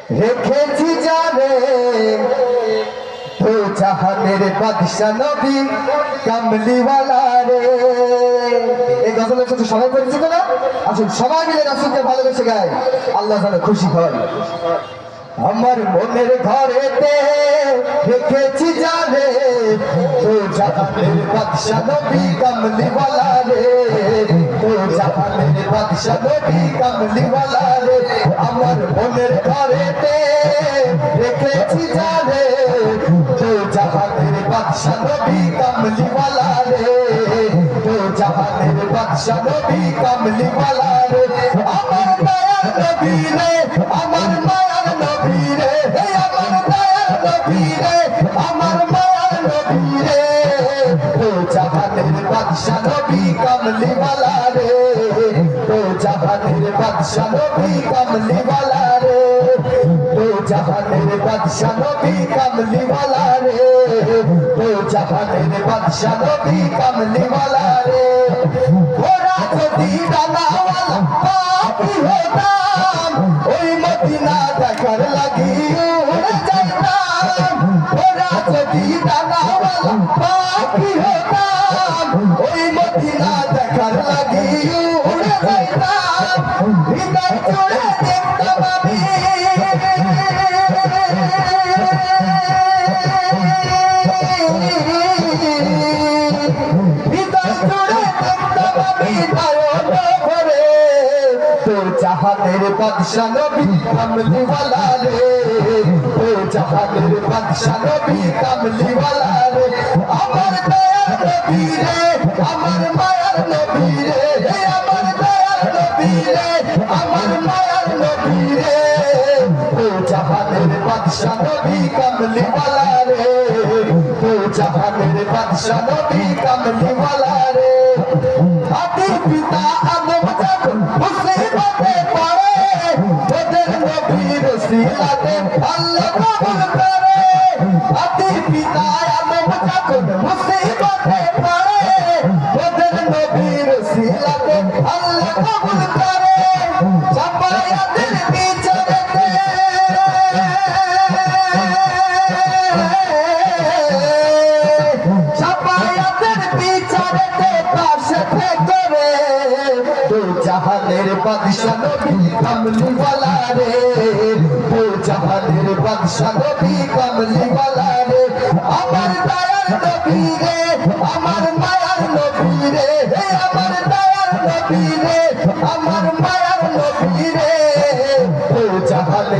রেখেছি জানে তো জাহানের বাদশা নবী কামলিওয়ালা রে। এই গজলের সাথে সবাই পরিচিত না? আসুন সবাই মিলে রাসূলকে ভালোবেসে গায়, আল্লাহ যেন খুশি হয়। আমার মনের ঘরেতে রেখেছি জানে তো জাহানের বাদশা নবী কামলিওয়ালা রে, তো জাহানের বাদশা নবী কামলিওয়ালা রে। আমার মনের ঘরেতে রেখেছি জানে তো জাহানের বাদশা নবী কামলিওয়ালা রে, তো জাহানের বাদশা নবী কামলিওয়ালা রে। আমার দয়ার নবী রে, আমার মায়ার নবী রে, আমার দয়ার নবী রে, আমার মায়ার নবী রে, তো জাহানের বাদশা নবী কামলিওয়ালা রে, তো জাহানের বাদশা নবী কামলিওয়ালা রে, তো জাহানের বাদশা নবী কামলিওয়ালা রে, তো জাহানের বাদশা নবী কামলিওয়ালা রে। ওরা যদি ডানাওয়ালা পাখি হতাম, ওই মদিনা দেখার লাগি উড়ে যাইতাম। ওরা যদি ডানাওয়ালা পাখি হতাম, ওই মদিনা দেখার লাগি উড়ে যাইতাম। হৃদয় জুড়ে দেখতাম আমি জাহানের বাদশা নবী কামলিওয়ালা রে, তো জাহানের বাদশা নবী কামলিওয়ালা রে। আমার দয়ার নবী রে, আমার মায়ার নবী রে, আমার দয়ার নবী রে, আমার মায়ার নবী রে, তো জাহানের বাদশা নবী কামলিওয়ালা রে, তো জাহানের বাদশা নবী কামলিওয়ালা রে। আদি পিতা আদম যখন মুসিবতে পড়ে, ওদের নবীর ওসিলাতে আল্লাহ কবুল করে। আদি পিতা আদম যখন মুসিবতে পড়ে, ওদের নবীর ওসিলাতে আল্লাহ কবুল করে। সাফায়াতের বিচারেতে সাফায়াতের বিচারেতে পাশে থেকে তো জাহানের বাদশা নবী কামলিওয়ালা রে, তো জাহানের বাদশা নবী কামলিওয়ালা রে। আমার দয়ার নবী রে, আমার মায়ার নবী রে, আমার দয়ার নবী রে, আমার মায়ার নবী রে, তো জাহানের